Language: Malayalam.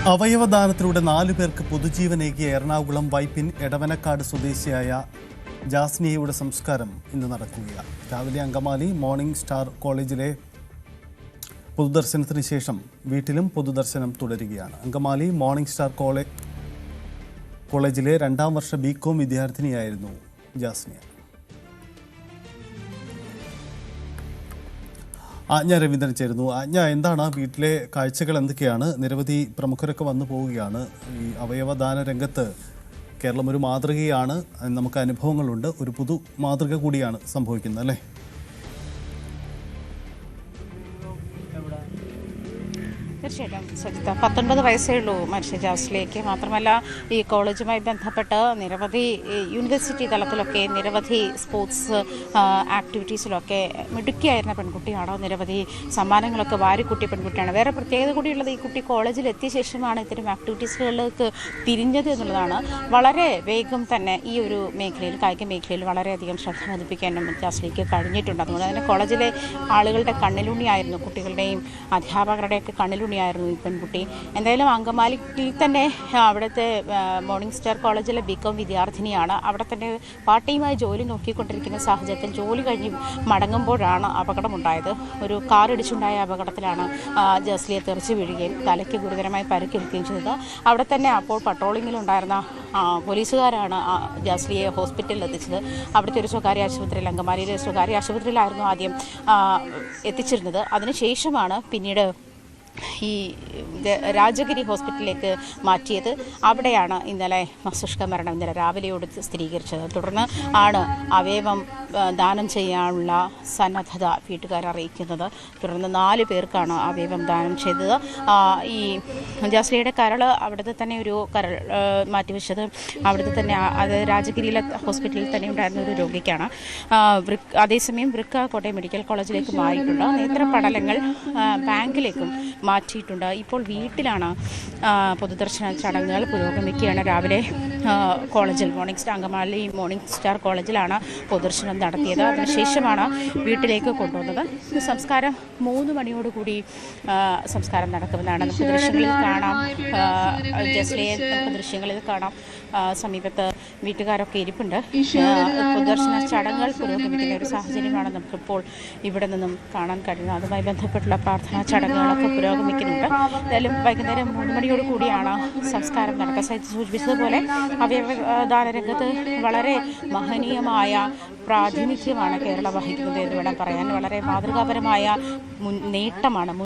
അവയവദാനത്തിലൂടെ 4 പേർക്ക് പൊതുജീവനേകിയ എറണാകുളം വൈപ്പിൻ എടവനക്കാട് സ്വദേശിയായ ജാസ്നിയയുടെ സംസ്കാരം ഇന്ന് നടക്കുകയാണ്. രാവിലെ അങ്കമാലി മോർണിംഗ് സ്റ്റാർ കോളേജിലെ പൊതുദർശനത്തിന് ശേഷം വീട്ടിലും പൊതുദർശനം തുടരുകയാണ്. അങ്കമാലി മോർണിംഗ് സ്റ്റാർ കോളേജിലെ 2ാം വർഷ ബികോം വിദ്യാർത്ഥിനിയായിരുന്നു ജാസ്നിയ. ആജ്ഞ രവീന്ദ്രൻ ചേരുന്നു. ആജ്ഞ, എന്താണ് വീട്ടിലെ കാഴ്ചകൾ എന്തൊക്കെയാണ്? നിരവധി പ്രമുഖരൊക്കെ വന്നു പോവുകയാണ്. ഈ അവയവദാന രംഗത്ത് കേരളം ഒരു മാതൃകയാണ്, നമുക്ക് അനുഭവങ്ങളുണ്ട്, ഒരു പുതു മാതൃക കൂടിയാണ് സംഭവിക്കുന്നത്, അല്ലേ? തീർച്ചയായിട്ടും സജിത, 19 വയസ്സേ ഉള്ളൂ മനുഷ്യ ജാസ്ലിയയ്ക്ക്. മാത്രമല്ല ഈ കോളേജുമായി ബന്ധപ്പെട്ട് നിരവധി യൂണിവേഴ്സിറ്റി തലത്തിലൊക്കെ നിരവധി സ്പോർട്സ് ആക്ടിവിറ്റീസിലൊക്കെ മിടുക്കിയായിരുന്ന പെൺകുട്ടിയാണ്. നിരവധി സമ്മാനങ്ങളൊക്കെ വാരിക്കുട്ടിയ പെൺകുട്ടിയാണ്. വേറെ പ്രത്യേകത കൂടിയുള്ളത്, ഈ കുട്ടി കോളേജിൽ എത്തിയ ശേഷമാണ് ഇത്തരം ആക്ടിവിറ്റീസുകളിലേക്ക് തിരിഞ്ഞത് എന്നുള്ളതാണ്. വളരെ വേഗം തന്നെ ഈ ഒരു മേഖലയിൽ, കായിക മേഖലയിൽ വളരെയധികം ശ്രദ്ധ പതിപ്പിക്കാനും ജാസ്ലിയയ്ക്ക് കഴിഞ്ഞിട്ടുണ്ട്. അതുകൊണ്ട് തന്നെ കോളേജിലെ ആളുകളുടെ കണ്ണിലുണ്ണിയായിരുന്നു, കുട്ടികളുടെയും അധ്യാപകരുടെയൊക്കെ കണ്ണിലുണ്ണിയായിരുന്നു ഈ പെൺകുട്ടി. എന്തായാലും അങ്കമാലിയിൽ തന്നെ അവിടുത്തെ മോർണിംഗ് സ്റ്റാർ കോളേജിലെ ബികോം വിദ്യാർത്ഥിനിയാണ്. അവിടെ തന്നെ പാർട്ട് ടൈമായി ജോലി നോക്കിക്കൊണ്ടിരിക്കുന്ന സാഹചര്യത്തിൽ ജോലി കഴിഞ്ഞ് മടങ്ങുമ്പോഴാണ് അപകടമുണ്ടായത്. ഒരു കാർ ഇടിച്ചുണ്ടായ അപകടത്തിലാണ് ജാസ്ലിയ തെറിച്ച് വീഴുകയും തലയ്ക്ക് ഗുരുതരമായി പരിക്കേൽക്കുകയും ചെയ്തത്. അവിടെ തന്നെ അപ്പോൾ പട്രോളിങ്ങിലുണ്ടായിരുന്ന പോലീസുകാരാണ് ജാസ്ലിയെ ഹോസ്പിറ്റലിൽ എത്തിച്ചത്. അവിടുത്തെ ഒരു സ്വകാര്യ ആശുപത്രിയിൽ, അങ്കമാലിയിലെ സ്വകാര്യ ആശുപത്രിയിലായിരുന്നു ആദ്യം എത്തിച്ചിരുന്നത്. അതിനുശേഷമാണ് പിന്നീട് ഈ രാജഗിരി ഹോസ്പിറ്റലിലേക്ക് മാറ്റിയത്. അവിടെയാണ് ഇന്നലെ മസ്തിഷ്ക മരണം ഇന്നലെ രാവിലെയോട് സ്ഥിരീകരിച്ചത്. തുടർന്ന് ആണ് അവയവം ദാനം ചെയ്യാനുള്ള സന്നദ്ധത വീട്ടുകാർ അറിയിക്കുന്നത്. തുടർന്ന് 4 പേർക്കാണ് അവയവം ദാനം ചെയ്തത്. ഈ ജാസ്ലിയയുടെ കരൾ അവിടുത്തെ തന്നെ ഒരു കരൾ മാറ്റിവെച്ചത് അവിടുത്തെ തന്നെ, അത് രാജഗിരിയിലെ ഹോസ്പിറ്റലിൽ തന്നെ ഉണ്ടായിരുന്ന ഒരു രോഗിക്കാണ്. അതേസമയം വൃക്ക കോട്ടയം മെഡിക്കൽ കോളേജിലേക്ക് മാറിയിട്ടുണ്ട്. നേത്രപടലങ്ങൾ ബാങ്കിലേക്കും മാറ്റിയിട്ടുണ്ട്. ഇപ്പോൾ വീട്ടിലാണ് പൊതുദർശന ചടങ്ങുകൾ പുരോഗമിക്കുകയാണ്. രാവിലെ കോളേജിൽ അങ്കമാലി മോർണിംഗ് സ്റ്റാർ കോളേജിലാണ് പൊതുദർശനം നടത്തിയത്. അതിനുശേഷമാണ് വീട്ടിലേക്ക് കൊണ്ടുവന്നത്. സംസ്കാരം 3 മണിയോടുകൂടി സംസ്കാരം നടക്കുമെന്നാണ് നമുക്ക് ദൃശ്യങ്ങളിൽ കാണാം. ജാസ്ലിയെ നമുക്ക് ദൃശ്യങ്ങളിൽ കാണാം. സമീപത്ത് വീട്ടുകാരൊക്കെ ഇരിപ്പുണ്ട്. പൊതുദർശന ചടങ്ങുകൾ പുരോഗമിക്കുന്ന ഒരു സാഹചര്യമാണ് നമുക്കിപ്പോൾ ഇവിടെ നിന്നും കാണാൻ കഴിയുന്നത്. അതുമായി ബന്ധപ്പെട്ടുള്ള പ്രാർത്ഥനാ ചടങ്ങുകളൊക്കെ പുരോഗമിക്കുന്നുണ്ട്. എന്തായാലും വൈകുന്നേരം 3 മണിയോട് കൂടിയാണ് സംസ്കാരം നടക്കുക. സൂചിപ്പിച്ചതുപോലെ അവയവദാന രംഗത്ത് വളരെ മഹനീയമായ പ്രാതിനിധ്യമാണ് കേരളം വഹിക്കുന്നത് എന്ന് വേണം പറയാൻ. വളരെ മാതൃകാപരമായ നേട്ടമാണ്.